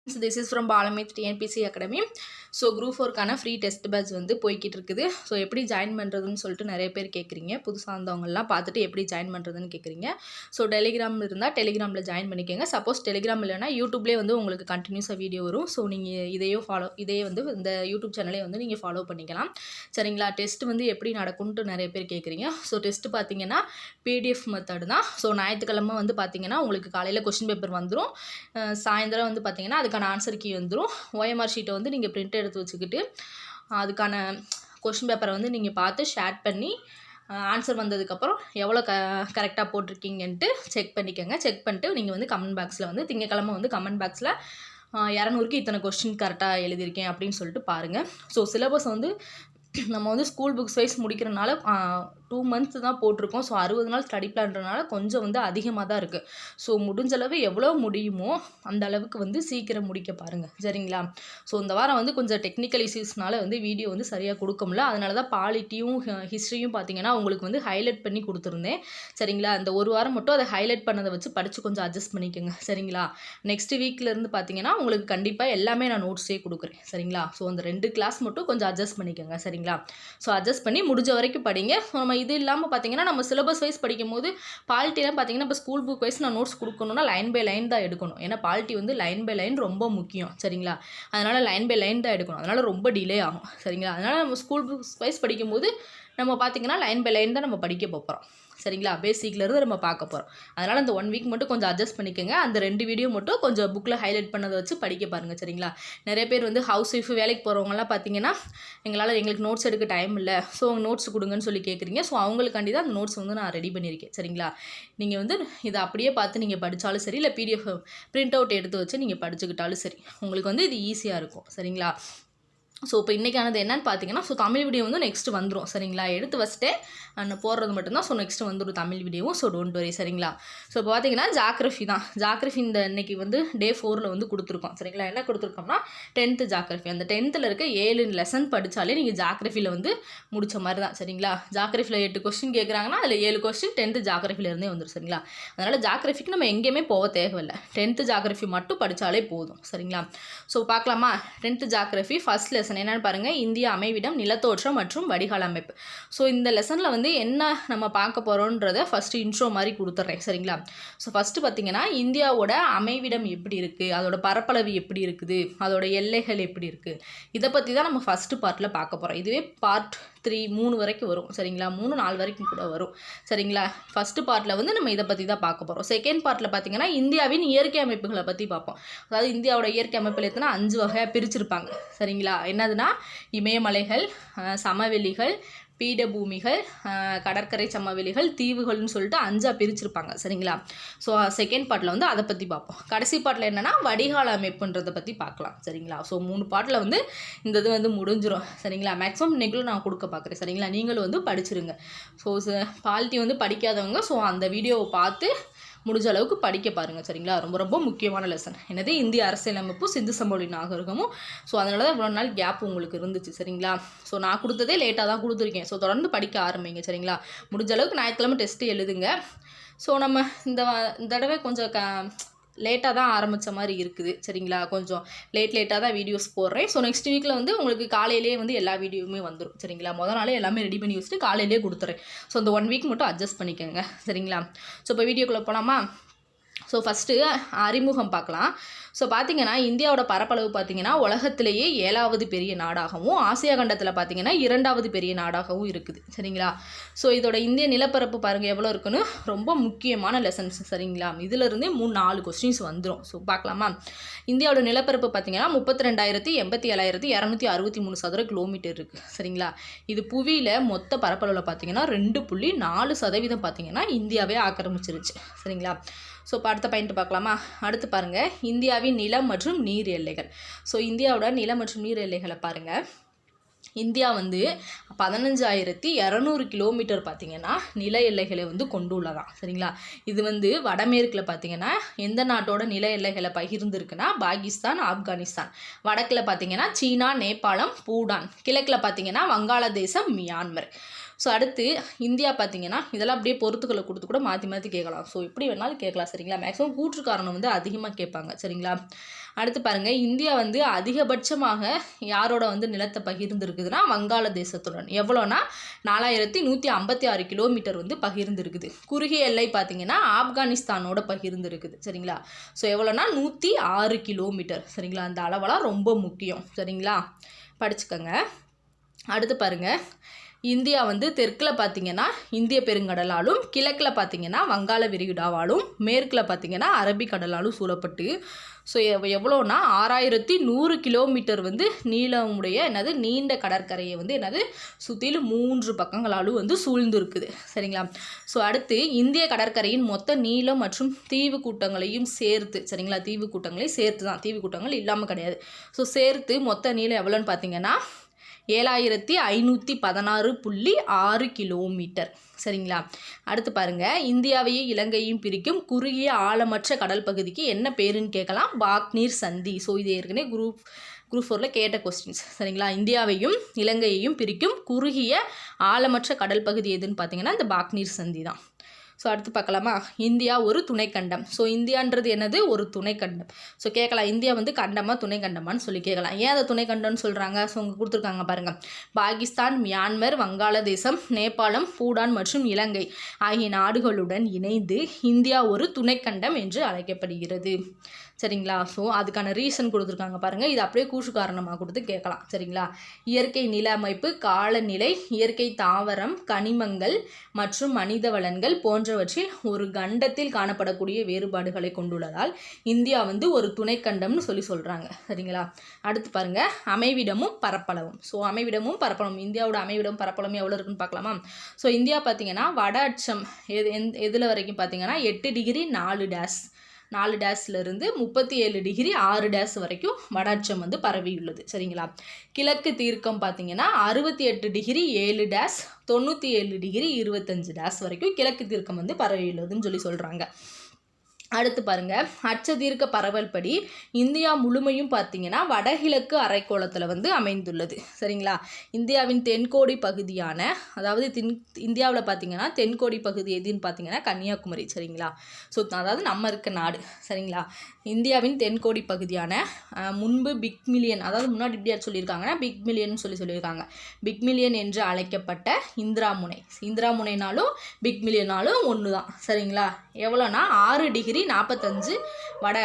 So this is from Balamith TNPC Academy. So group 4க்கான free test batch வந்து போய்கிட்டு இருக்குது. ஸோ எப்படி ஜாயின் பண்ணுறதுன்னு சொல்லிட்டு நிறைய பேர் கேட்குறீங்க. புதுசாக வந்தவங்கலாம் பார்த்துட்டு எப்படி ஜாயின் பண்ணுறதுன்னு கேட்குறீங்க. ஸோ டெலிகிராம் இருந்தால் டெலிகிராமில் ஜாயின் பண்ணிக்கோங்க. சப்போஸ் டெலிகிராம் இல்லைனா யூடியூப்லேயே வந்து உங்களுக்கு கண்டினியூஸாக வீடியோ வரும். ஸோ நீங்கள் இதே வந்து இந்த யூடியூப் சேனலே வந்து நீங்கள் ஃபாலோ பண்ணிக்கலாம். சரிங்களா? டெஸ்ட் வந்து எப்படி நடக்கும்ன்ட்டு நிறைய பேர் கேட்குறீங்க. ஸோ டெஸ்ட்டு பார்த்தீங்கன்னா பிடிஎஃப் மெத்தட் தான். ஸோ ஞாயிற்றுக்கிழமை வந்து பார்த்தீங்கன்னா உங்களுக்கு காலையில் கொஸ்டின் பேப்பர் வந்துடும். சாயந்தரம் வந்து பார்த்தீங்கன்னா அதுக்கான ஆன்சர் கீ வந்துடும். ஓஎம்ஆர் ஷீட்டை வந்து நீங்கள் பிரிண்ட் எடுத்து வச்சுக்கிட்டு அதுக்கான கொஸ்டின் பேப்பரை வந்து நீங்கள் பார்த்து ஷேர் பண்ணி ஆன்சர் வந்ததுக்கப்புறம் எவ்வளோ கரெக்டாக போட்டிருக்கீங்கன்ட்டு செக் பண்ணிக்கோங்க. செக் பண்ணிட்டு நீங்கள் வந்து கமெண்ட் பாக்ஸில் வந்து திங்கக்கிழமை வந்து கமெண்ட் பாக்ஸில் 200க்கு இத்தனை கொஸ்டின் கரெக்டாக எழுதியிருக்கேன் அப்படின்னு சொல்லிட்டு பாருங்கள். ஸோ சிலபஸ் வந்து நம்ம வந்து ஸ்கூல் புக்ஸ் வைஸ் முடிக்கிறனால 2 months தான் போட்டிருக்கோம். ஸோ 60 நாள் ஸ்டடி பிளான்றனால கொஞ்சம் வந்து அதிகமாக தான் இருக்குது. ஸோ முடிஞ்சளவு எவ்வளோ முடியுமோ அந்த அளவுக்கு வந்து சீக்கிரம் முடிக்க பாருங்கள். சரிங்களா? ஸோ இந்த வாரம் வந்து கொஞ்சம் டெக்னிக்கல் இஷ்யூஸ்னால வந்து வீடியோ வந்து சரியாக கொடுக்க முடியல. அதனால தான் பாலிட்டியும் ஹிஸ்ட்ரியும் பார்த்தீங்கன்னா உங்களுக்கு வந்து ஹைலைட் பண்ணி கொடுத்துருந்தேன். சரிங்களா? அந்த ஒரு வாரம் மட்டும் அதை ஹைலைட் பண்ணதை வச்சு படித்து கொஞ்சம் அட்ஜஸ்ட் பண்ணிக்கோங்க. சரிங்களா? நெக்ஸ்ட் வீக்லேருந்து பார்த்தீங்கன்னா உங்களுக்கு கண்டிப்பாக எல்லாமே நான் நோட்ஸே கொடுக்குறேன். சரிங்களா? ஸோ அந்த 2 கிளாஸ் மட்டும் கொஞ்சம் அட்ஜஸ்ட் பண்ணிக்கோங்க. சரிங்களா? ஸோ அட்ஜஸ்ட் பண்ணி முடிஞ்ச வரைக்கும் படிங்க. ஸோ நம்ம இது இல்லாமல் பார்த்தீங்கன்னா நம்ம சிலபஸ் வைஸ் படிக்கும் போது பாலிட்டிலாம் பார்த்தீங்கன்னா இப்போ ஸ்கூல் புக் வைஸ் நான் நோட்ஸ் கொடுக்கணும்னா லைன் பை லைன் தான் எடுக்கணும். ஏன்னா பாலிட்டி வந்து லைன் பை லைன் ரொம்ப முக்கியம். சரிங்களா? அதனால் லைன் பை லைன் தான் எடுக்கணும். அதனால் ரொம்ப டிலே ஆகும். சரிங்களா? அதனால் நம்ம ஸ்கூல் புக்ஸ் வைஸ் படிக்கும்போது நம்ம பார்த்திங்கன்னா லைன் பை லைன் தான் நம்ம படிக்க போகிறோம். சரிங்களா? பேசிக்லேருந்து நம்ம பார்க்க போகிறோம். அதனால் அந்த 1 வீக் மட்டும் கொஞ்சம் அட்ஜஸ்ட் பண்ணிக்கோங்க. அந்த 2 வீடியோ மட்டும் கொஞ்சம் புக்கில் ஹைலைட் பண்ணதை வச்சு படிக்க பாருங்கள். சரிங்களா? நிறைய பேர் வந்து ஹவுஸ் ஒய்ஃப் வேலைக்கு போகிறவங்கலாம் பார்த்தீங்கன்னா எங்களுக்கு நோட்ஸ் எடுக்க டைம் இல்லை, ஸோ நோட்ஸ் கொடுங்கன்னு சொல்லி கேட்குறீங்க. ஸோ அவங்களுக்காண்டி தான் அந்த நோட்ஸ் வந்து நான் ரெடி பண்ணியிருக்கேன். சரிங்களா? நீங்கள் வந்து இதை அப்படியே பார்த்து நீங்கள் படித்தாலும் சரி, இல்லை பிடிஎஃப் பிரிண்ட் அவுட் எடுத்து வச்சு நீங்கள் படிச்சுக்கிட்டாலும் சரி, உங்களுக்கு வந்து இது ஈஸியாக இருக்கும். சரிங்களா? ஸோ இப்போ இன்றைக்கானது என்னென்னு பார்த்தீங்கன்னா, ஸோ தமிழ் வீடியோ வந்து நெக்ஸ்ட்டு வந்துடும். சரிங்களா? எடுத்து வச்சுட்டு நான் போடுறது மட்டும்தான். ஸோ நெக்ஸ்ட்டு வந்துடும் தமிழ் வீடியோவும். So don't worry. சரிங்களா? ஸோ இப்போ பார்த்தீங்கன்னா ஜாகிரஃபி தான். ஜாகிரஃபி இந்த இன்றைக்கி வந்து டே 4ல் வந்து கொடுத்துருக்கோம். சரிங்களா? என்ன கொடுத்துருக்கோம்னா 10th ஜாகிரஃபி. அந்த 10th இருக்க 7 லெசன் படித்தாலே நீங்கள் ஜாகிரஃபியில் வந்து முடித்த மாதிரி தான். சரிங்களா? ஜாகிரஃபியில் 8 கொஸ்டின் கேட்குறாங்கன்னா அதில் 7 கொஸ்டின் 10th ஜாகிரஃபிலேருந்தே வந்துடும். சரிங்களா? அதனால் ஜாகிரஃபிக்கு நம்ம எங்கேயுமே போக தேவையில்லை. 10th ஜாகிரஃபி மட்டும் படித்தாலே போதும். சரிங்களா? ஸோ பார்க்கலாமா? 10th ஜாகிரஃபி ஃபர்ஸ்ட் லெசன் என்னென்னு பாருங்கள். இந்திய அமைவிடம், நிலத்தோற்றம் மற்றும் வடிகால் அமைப்பு. ஸோ இந்த லெசனில் வந்து என்ன நம்ம பார்க்க போகிறோன்றதை ஃபஸ்ட்டு இன்ட்ரோ மாதிரி கொடுத்துட்றேன். சரிங்களா? ஸோ ஃபஸ்ட்டு பார்த்தீங்கன்னா இந்தியாவோட அமைவிடம் எப்படி இருக்குது, அதோட பரப்பளவு எப்படி இருக்குது, அதோட எல்லைகள் எப்படி இருக்குது, இதை பற்றி தான் நம்ம ஃபஸ்ட்டு பார்ட்டில் பார்க்க போகிறோம். இதுவே பார்ட் 3 3 வரைக்கும் வரும். சரிங்களா? 3 4 வரைக்கும் கூட வரும். சரிங்களா? ஃபஸ்ட்டு பார்ட்டில் வந்து நம்ம இதை பற்றி தான் பார்க்க போகிறோம். செகண்ட் பார்ட்டில் பார்த்தீங்கன்னா இந்தியாவின் இயற்கை அமைப்புகளை பற்றி பார்ப்போம். அதாவது இந்தியாவோட இயற்கை அமைப்பில் எத்தனை 5 வகையாக பிரிச்சிருப்பாங்க. சரிங்களா? என்னதுன்னா இமயமலைகள், சமவெளிகள், பீடபூமிகள், கடற்கரை சமவெளிகள், தீவுகள்னு சொல்லிட்டு 5ஆக பிரிச்சிருப்பாங்க. சரிங்களா? ஸோ செகண்ட் பார்ட்டில் வந்து அதை பற்றி பார்ப்போம். கடைசி பார்ட்டில் என்னென்னா வடிகால் அமைப்புன்றதை பற்றி பார்க்கலாம். சரிங்களா? ஸோ 3 பார்ட்டில் வந்து இந்த இது வந்து முடிஞ்சிடும். சரிங்களா? மேக்ஸிமம் இன்னைக்குள்ள நான் கொடுக்க பார்க்குறேன். சரிங்களா? நீங்களும் வந்து படிச்சிருங்க. ஸோ பாலிட்டி வந்து படிக்காதவங்க ஸோ அந்த வீடியோவை பார்த்து முடிஞ்ச அளவுக்கு படிக்க பாருங்கள். சரிங்களா? ரொம்ப ரொம்ப முக்கியமான லெசன். என்னது இந்திய அரசியலமைப்பு, சிந்து சமவெளி நாகரிகமும். ஸோ அதனால தான் இவ்வளோ நாள் கேப் உங்களுக்கு இருந்துச்சு. சரிங்களா? ஸோ நான் கொடுத்ததே லேட்டாக தான் கொடுத்துருக்கேன். ஸோ தொடர்ந்து படிக்க ஆரம்பிங்க. சரிங்களா? முடிஞ்ச அளவுக்கு ஞாயிற்றுக்கிழமை டெஸ்ட்டு எழுதுங்க. ஸோ நம்ம இந்த தடவை கொஞ்சம் லேட்டாக தான் ஆரம்பித்த மாதிரி இருக்குது. சரிங்களா? கொஞ்சம் லேட்டாக தான் வீடியோஸ் போடுறேன். ஸோ நெக்ஸ்ட் வீக்கில் வந்து உங்களுக்கு காலையிலேயே வந்து எல்லா வீடியோவுமே வந்துடும். சரிங்களா? முதல் நாளே எல்லாமே ரெடி பண்ணி வச்சுட்டு காலையிலேயே கொடுத்துறேன். ஸோ இந்த 1 வீக் மட்டும் அட்ஜஸ்ட் பண்ணிக்கோங்க. சரிங்களா? ஸோ இப்போ வீடியோக்குள்ளே போகலாமா? ஸோ ஃபஸ்ட்டு அறிமுகம் பார்க்கலாம். ஸோ பார்த்திங்கன்னா இந்தியாவோட பரப்பளவு பார்த்திங்கன்னா உலகத்திலேயே 7வது பெரிய நாடாகவும், ஆசியா கண்டத்தில் பார்த்திங்கன்னா 2வது பெரிய நாடாகவும் இருக்குது. சரிங்களா? ஸோ இதோட இந்திய நிலப்பரப்பு பாருங்கள் எவ்வளோ இருக்குன்னு. ரொம்ப முக்கியமான லெசன்ஸ். சரிங்களா? இதிலிருந்தே 4 கொஸ்டின்ஸ் வந்துடும். ஸோ பார்க்கலாமா? இந்தியாவோட நிலப்பரப்பு பார்த்திங்கன்னா 32,87,263 சதுர கிலோமீட்டர் இருக்குது. சரிங்களா? இது புவியில் மொத்த பரப்பளவில் பார்த்திங்கன்னா 2.4% பார்த்திங்கன்னா இந்தியாவே ஆக்கிரமிச்சிருச்சு. சரிங்களா? ஸோ இப்போ அடுத்த பாயிண்ட் பார்க்கலாமா? அடுத்து பாருங்கள் இந்தியாவின் நிலம் மற்றும் நீர் எல்லைகள். ஸோ இந்தியாவோட நிலம் மற்றும் நீர் எல்லைகளை பாருங்கள். இந்தியா வந்து 15,200 கிலோமீட்டர் பார்த்திங்கன்னா நில எல்லைகளை வந்து கொண்டுள்ளதான். சரிங்களா? இது வந்து வடமேற்கில் பார்த்திங்கன்னா எந்த நாட்டோட நில எல்லைகளை பகிர்ந்துருக்குன்னா பாகிஸ்தான், ஆப்கானிஸ்தான். வடக்கில் பார்த்திங்கன்னா சீனா, நேபாளம், பூடான். கிழக்கில் பார்த்திங்கன்னா வங்காளதேசம், மியான்மர். ஸோ அடுத்து இந்தியா பார்த்தீங்கன்னா இதெல்லாம் அப்படியே பொறுத்துக்களை கொடுத்து கூட மாற்றி மாற்றி கேட்கலாம். ஸோ எப்படி வேணாலும் கேட்கலாம் சரிங்களா. மேக்ஸிமம் கூற்று காரணம் வந்து அதிகமாக கேட்பாங்க சரிங்களா. அடுத்து பாருங்கள், இந்தியா வந்து அதிகபட்சமாக யாரோட வந்து நிலத்தை பகிர்ந்துருக்குதுன்னா வங்காளதேசத்துடன். எவ்வளோனா 4156 கிலோமீட்டர் வந்து பகிர்ந்துருக்குது. குறுகிய எல்லை பார்த்தீங்கன்னா ஆப்கானிஸ்தானோட பகிர்ந்துருக்குது சரிங்களா. ஸோ எவ்வளோனா 106 கிலோமீட்டர் சரிங்களா. அந்த அளவெல்லாம் ரொம்ப முக்கியம் சரிங்களா, படிச்சுக்கோங்க. அடுத்து பாருங்கள், இந்தியா வந்து தெற்கில் பார்த்தீங்கன்னா இந்திய பெருங்கடலாலும், கிழக்கில் பார்த்தீங்கன்னா வங்காள விரிகுடாவாலும், மேற்கில் பார்த்தீங்கன்னா அரபிக்கடலாலும் சூழப்பட்டு ஸோ எவ்வளோனா 6100 கிலோமீட்டர் வந்து நீளமுடைய நீண்ட கடற்கரையை வந்து சுற்றிலும் 3 பக்கங்களாலும் வந்து சூழ்ந்து இருக்குது சரிங்களா. ஸோ அடுத்து இந்திய கடற்கரையின் மொத்த நீளம் மற்றும் தீவு கூட்டங்களையும் சேர்த்து சரிங்களா, தீவு கூட்டங்களையும் சேர்த்து தான், தீவு கூட்டங்கள் இல்லாமல் கிடையாது. ஸோ சேர்த்து மொத்த நீளம் எவ்வளோன்னு பார்த்தீங்கன்னா 7516.6 கிலோமீட்டர் சரிங்களா. அடுத்து பாருங்கள், இந்தியாவையும் இலங்கையும் பிரிக்கும் குறுகிய ஆழமற்ற கடல் பகுதிக்கு என்ன பேருன்னு கேட்கலாம். பாக்நீர் சந்தி. ஸோ இது ஏற்கனவே குரூப் 4 கேட்ட கொஸ்டின்ஸ் சரிங்களா. இந்தியாவையும் இலங்கையையும் பிரிக்கும் குறுகிய ஆழமற்ற கடல் பகுதி எதுன்னு பார்த்தீங்கன்னா இந்த பாக்நீர் சந்தி தான். ஸோ அடுத்து பார்க்கலாமா, இந்தியா ஒரு துணைக்கண்டம். ஸோ இந்தியான்றது என்னது, ஒரு துணைக்கண்டம். ஸோ கேட்கலாம், இந்தியா வந்து கண்டமாக துணைக்கண்டமான்னு சொல்லி கேட்கலாம். ஏன் அதை துணைக்கண்டம்னு சொல்கிறாங்க, ஸோ அவங்க கொடுத்துருக்காங்க பாருங்கள். பாகிஸ்தான், மியான்மர், வங்காளதேசம், நேபாளம், பூடான் மற்றும் இலங்கை ஆகிய நாடுகளுடன் இணைந்து இந்தியா ஒரு துணைக்கண்டம் என்று அழைக்கப்படுகிறது சரிங்களா. ஸோ அதுக்கான ரீசன் கொடுத்துருக்காங்க பாருங்கள். இது அப்படியே கூற்று காரணமாக கொடுத்து கேட்கலாம் சரிங்களா. இயற்கை நில அமைப்பு, காலநிலை, இயற்கை தாவரம், கனிமங்கள் மற்றும் மனித வளங்கள் போன்றவற்றில் ஒரு கண்டத்தில் காணப்படக்கூடிய வேறுபாடுகளை கொண்டுள்ளதால் இந்தியா வந்து ஒரு துணைக்கண்டம்னு சொல்கிறாங்க சரிங்களா. அடுத்து பாருங்கள், அமைவிடமும் பரப்பளவும். ஸோ அமைவிடமும் பரப்பளவும், இந்தியாவோட அமைவிடம் பரப்பளவும் எவ்வளோ இருக்குன்னு பார்க்கலாமா. ஸோ இந்தியா பார்த்தீங்கன்னா வட அச்சம் எதில் வரைக்கும் பார்த்தீங்கன்னா 8 டிகிரி 4 டேஸ்லேருந்து 37 டிகிரி 6 டேஸ் வரைக்கும் வட அச்சம் வந்து பரவியுள்ளது சரிங்களா. கிழக்கு தீர்க்கம் பார்த்தீங்கன்னா 68 டிகிரி 7 டேஸ் 97 டிகிரி 25 டேஸ் வரைக்கும் கிழக்கு தீர்க்கம் வந்து பரவியுள்ளதுன்னு சொல்கிறாங்க. அடுத்து பாருங்கள், அச்சதீர்க்க பரவல் படி இந்தியா முழுமையும் பார்த்தீங்கன்னா வடகிழக்கு அரைக்கோளத்தில் வந்து அமைந்துள்ளது சரிங்களா. இந்தியாவின் தென்கோடி பகுதியான, அதாவது இந்தியாவில் பார்த்தீங்கன்னா தென்கோடி பகுதி எதுன்னு பார்த்தீங்கன்னா கன்னியாகுமரி சரிங்களா. ஸோ அதாவது நம்ம இருக்க நாடு சரிங்களா. இந்தியாவின் தென்கோடி பகுதியான முன்பு பிக் மில்லியன், அதாவது முன்னாடி இப்படியா சொல்லியிருக்காங்கன்னா பிக் மில்லியன் சொல்லியிருக்காங்க. பிக் மில்லியன் என்று அழைக்கப்பட்ட இந்திரா முனைனாலும் பிக் மில்லியனாலும் ஒன்று தான் சரிங்களா. எவ்வளோனா 6 டிகிரி 45 வட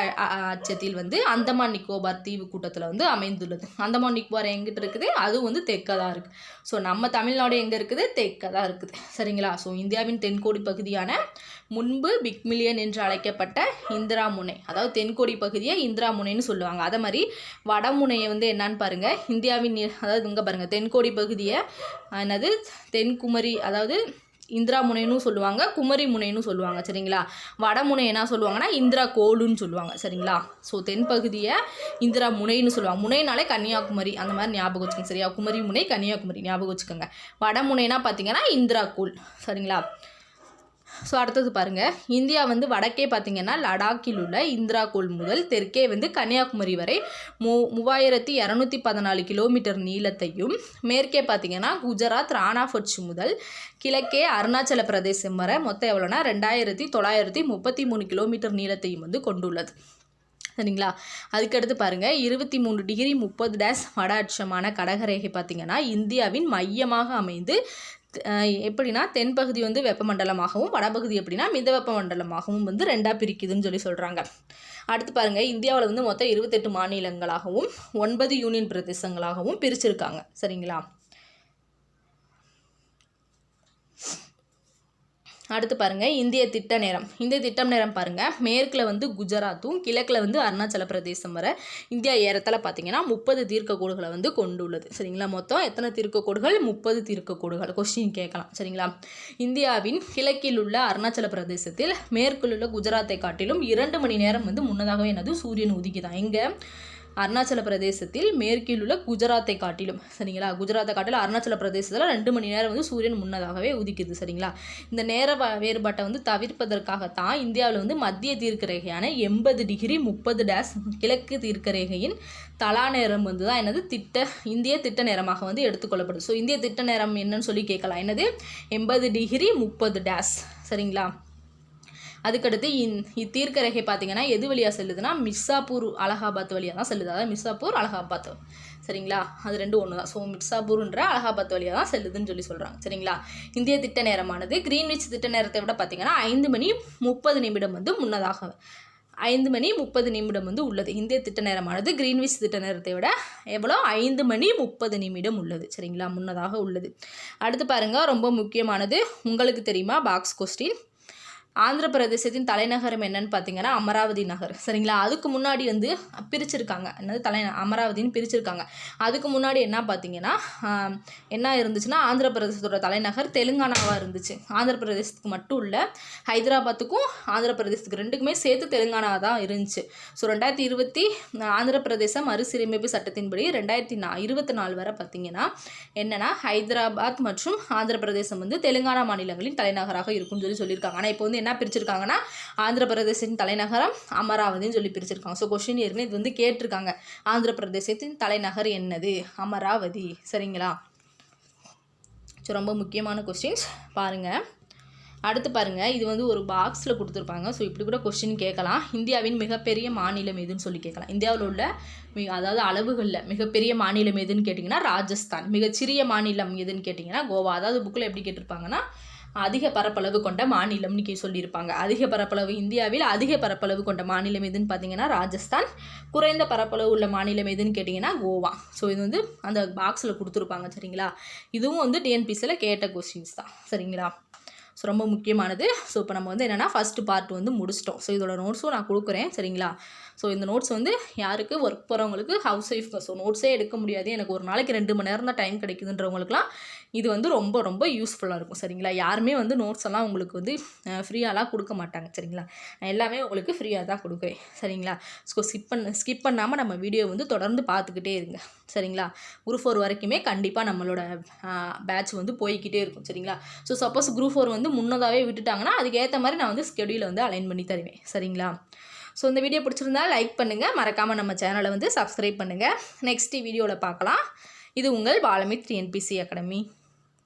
அச்சத்தில் வந்து அந்தமான் நிக்கோபார் தீவு கூட்டத்தில் வந்து அமைந்துள்ளது. அந்தமான் நிக்கோபார் எங்கிட்ட இருக்குது, அதுவும் வந்து தெற்காக தான் இருக்குது. ஸோ நம்ம தமிழ்நாடு எங்கே இருக்குது, தெற்காக தான் இருக்குது சரிங்களா. ஸோ இந்தியாவின் தென்கோடி பகுதியான முன்பு பிக் மில்லியன் என்று அழைக்கப்பட்ட இந்திரா முனை, அதாவது தென்கோடி பகுதியை இந்திரா முனைன்னு சொல்லுவாங்க. அதே மாதிரி வடமுனையை வந்து என்னன்னு பாருங்கள், இந்தியாவின் அதாவது இங்கே பாருங்கள் தென்கோடி பகுதியை தென்குமரி, அதாவது இந்திரா முனைன்னு சொல்லுவாங்க, குமரி முனைன்னு சொல்லுவாங்க சரிங்களா. வடமுனை என்ன சொல்லுவாங்கன்னா இந்திரா கோளுன்னு சொல்லுவாங்க சரிங்களா. ஸோ தென்பகுதியை இந்திரா முனைன்னு சொல்லுவாங்க. முனைனாலே கன்னியாகுமரி அந்த மாதிரி ஞாபகம் வச்சுக்கோங்க சரியா. குமரி முனை, கன்னியாகுமரி ஞாபகம் வச்சுக்கோங்க. வடமுனைனா பார்த்தீங்கன்னா இந்திரா கோள் சரிங்களா. ஸோ அடுத்தது பாருங்கள், இந்தியா வந்து வடக்கே பார்த்தீங்கன்னா லடாக்கில் உள்ள இந்திரா கோள் முதல் தெற்கே வந்து கன்னியாகுமரி வரை 3214 கிலோமீட்டர் நீளத்தையும், மேற்கே பார்த்தீங்கன்னா குஜராத் ராணாஃபட்ச் முதல் கிழக்கே அருணாச்சல பிரதேசம் வரை மொத்தம் எவ்வளோனா 2933 கிலோமீட்டர் நீளத்தையும் வந்து கொண்டுள்ளது சரிங்களா. அதுக்கடுத்து பாருங்கள், 23 டிகிரி 30 டேஸ் வட அச்சமான கடகரேகை பார்த்திங்கன்னா இந்தியாவின் மையமாக அமைந்து எப்படின்னா தென்பகுதி வந்து வெப்பமண்டலமாகவும் வடபகுதி எப்படின்னா மித வெப்பமண்டலமாகவும் வந்து 2ஆக பிரிக்குதுன்னு சொல்கிறாங்க. அடுத்து பாருங்கள், இந்தியாவில் வந்து மொத்தம் 28 மாநிலங்களாகவும் 9 யூனியன் பிரதேசங்களாகவும் பிரிச்சிருக்காங்க சரிங்களா. அடுத்து பாருங்கள், இந்திய திட்டம் நேரம் பாருங்கள், மேற்கில் வந்து குஜராத்தும் கிழக்கில் வந்து அருணாச்சல பிரதேசம் வரை இந்தியா ஏறத்தாழ பார்த்தீங்கன்னா 30 தீர்க்கக்கோடுகளை வந்து கொண்டுள்ளது சரிங்களா. மொத்தம் எத்தனை தீர்க்கக்கோடுகள், 30 தீர்க்கக்கோடுகள். கொஸ்டின் கேட்கலாம் சரிங்களா. இந்தியாவின் கிழக்கில் உள்ள அருணாச்சல பிரதேசத்தில் மேற்கில் உள்ள குஜராத்தை காட்டிலும் 2 மணி நேரம் வந்து முன்னதாகவே சூரியன் உதிக்குதான். எங்கே அருணாச்சல பிரதேசத்தில் மேற்கில் உள்ள குஜராத்தை காட்டிலும் சரிங்களா. குஜராத்தை காட்டிலும் அருணாச்சல பிரதேசத்தில் 2 மணி நேரம் வந்து சூரியன் முன்னதாகவே உதிக்குது சரிங்களா. இந்த நேர வேறுபாட்டை வந்து தவிர்ப்பதற்காகத்தான் இந்தியாவில் வந்து மத்திய தீர்க்க ரேகையான 80 டிகிரி 30' கிழக்கு தீர்க்க ரேகையின் தலா நேரம் வந்து தான் என்னது இந்திய திட்ட நேரமாக வந்து எடுத்துக்கொள்ளப்படுது. ஸோ இந்திய திட்ட நேரம் என்னன்னு சொல்லி கேட்கலாம். என்னது 80 டிகிரி 30' சரிங்களா. அதுக்கடுத்து தீர்க்க ரேகை பார்த்தீங்கன்னா எது வழியாக செல்லுதுன்னா மிர்சாப்பூர் அலகாபாத் வழியாக தான் செல்லுது. அதாவது மிர்சாப்பூர் அலகாபாத் சரிங்களா. அது ரெண்டும் ஒன்று தான். ஸோ மிர்சாப்பூர்ன்ற அலகாபாத் வழியாக தான் செல்லுதுன்னு சொல்லி சொல்கிறாங்க சரிங்களா. இந்திய திட்ட நேரமானது கிரீன்விச் திட்ட நேரத்தை விட பார்த்தீங்கன்னா 5 மணி 30 நிமிடம் வந்து முன்னதாக 5 மணி 30 நிமிடம் வந்து உள்ளது. இந்திய திட்ட நேரமானது கிரீன்விச் திட்ட நேரத்தை விட எவ்வளோ 5 மணி 30 நிமிடம் உள்ளது சரிங்களா, முன்னதாக உள்ளது. அடுத்து பாருங்கள், ரொம்ப முக்கியமானது, உங்களுக்கு தெரியுமா பாக்ஸ் கொஸ்டின். ஆந்திர பிரதேசத்தின் தலைநகரம் என்னன்னு பார்த்தீங்கன்னா அமராவதி நகர் சரிங்களா. அதுக்கு முன்னாடி வந்து பிரிச்சிருக்காங்க, என்னது அமராவதின்னு பிரிச்சிருக்காங்க. அதுக்கு முன்னாடி என்ன பார்த்தீங்கன்னா என்ன இருந்துச்சுன்னா ஆந்திர பிரதேசத்தோட தலைநகர் தெலுங்கானாவாக இருந்துச்சு. ஆந்திர பிரதேசத்துக்கு மட்டும் இல்லை, ஹைதராபாத்துக்கும் ஆந்திர பிரதேசத்துக்கு ரெண்டுக்குமே சேர்த்து தெலுங்கானா தான் இருந்துச்சு. ஸோ 2020 ஆந்திர பிரதேச மறுசீரமைப்பு சட்டத்தின்படி 2024 வரை பார்த்தீங்கன்னா என்னென்னா ஹைதராபாத் மற்றும் ஆந்திர பிரதேசம் வந்து தெலுங்கானா மாநிலங்களின் தலைநகராக இருக்கும்னு சொல்லியிருக்காங்க. ஆனால் இப்போ வந்து என்ன பிரிச்சிருக்காங்கன்னா ஆந்திர பிரதேசத்தின் தலைநகரம் அமராவதின்னு சொல்லி பிரிச்சிருக்காங்க. ஸோ கொஸ்டின் ஏற்கனவே இது வந்து கேட்டிருக்காங்க, ஆந்திர பிரதேசத்தின் தலைநகர் என்னது, அமராவதி சரிங்களா. ஸோ ரொம்ப முக்கியமான கொஸ்டின்ஸ் பாருங்கள். அடுத்து பாருங்கள், இது வந்து ஒரு பாக்ஸில் கொடுத்துருப்பாங்க. ஸோ இப்படி கூட கொஸ்டின் கேட்கலாம். இந்தியாவின் மிகப்பெரிய மாநிலம் எதுன்னு சொல்லி கேட்கலாம். இந்தியாவில் உள்ள அதாவது அளவுகளில் மிகப்பெரிய மாநிலம் எதுன்னு கேட்டிங்கன்னா ராஜஸ்தான். மிகச்சிறிய மாநிலம் எதுன்னு கேட்டிங்கன்னா கோவா. அதாவது புக்கில் எப்படி கேட்டிருப்பாங்கன்னா அதிக பரப்பளவு கொண்ட மாநிலம்னு சொல்லியிருப்பாங்க. அதிக பரப்பளவு இந்தியாவில் அதிக பரப்பளவு கொண்ட மாநிலம் எதுன்னு பார்த்தீங்கன்னா ராஜஸ்தான். குறைந்த பரப்பளவு உள்ள மாநிலம் எதுன்னு கேட்டிங்கன்னா கோவா. ஸோ இது வந்து அந்த பாக்ஸில் கொடுத்துருப்பாங்க சரிங்களா. இதுவும் வந்து டிஎன்பிசியில் கேட்ட கொஸ்டின்ஸ் தான் சரிங்களா. ஸோ ரொம்ப முக்கியமானது. ஸோ இப்போ நம்ம வந்து என்னென்னா ஃபஸ்ட்டு பார்ட் வந்து முடிச்சிட்டோம். ஸோ இதோட நோட்ஸும் நான் கொடுக்குறேன் சரிங்களா. ஸோ இந்த நோட்ஸ் வந்து யாருக்கு ஒர்க் போகிறவங்களுக்கு, ஹவுஸ் ஒய்ஃப்க்கு, ஸோ நோட்ஸே எடுக்க முடியாது, எனக்கு ஒரு நாளைக்கு 2 மணி நேரம் தான் டைம் கிடைக்குதுன்றவங்களுக்குலாம் இது வந்து ரொம்ப ரொம்ப யூஸ்ஃபுல்லாக இருக்கும் சரிங்களா. யாருமே வந்து நோட்ஸ் எல்லாம் உங்களுக்கு வந்து ஃப்ரீயாலாம் கொடுக்க மாட்டாங்க சரிங்களா. நான் எல்லாமே உங்களுக்கு ஃப்ரீயாக தான் கொடுக்குறேன் சரிங்களா. ஸோ ஸ்கிப் பண்ணாமல் நம்ம வீடியோ வந்து தொடர்ந்து பார்த்துக்கிட்டே இருங்க சரிங்களா. குரூப் 4 வரைக்குமே கண்டிப்பாக நம்மளோட பேட்ச் வந்து போய்கிட்டே இருக்கும் சரிங்களா. ஸோ சப்போஸ் குரூப் 4 வந்து முன்னதாகவே விட்டுட்டாங்கன்னா அதுக்கேற்ற மாதிரி நான் வந்து ஸ்கெடியூலை வந்து அலைன் பண்ணி தருவேன் சரிங்களா. ஸோ இந்த வீடியோ பிடிச்சிருந்தா லைக் பண்ணுங்கள், மறக்காமல் நம்ம சேனலை வந்து சப்ஸ்கிரைப் பண்ணுங்கள். நெக்ஸ்ட் வீடியோவில் பார்க்கலாம். இது உங்கள் பாலமித் டிஎன்பிசி அகாடமி.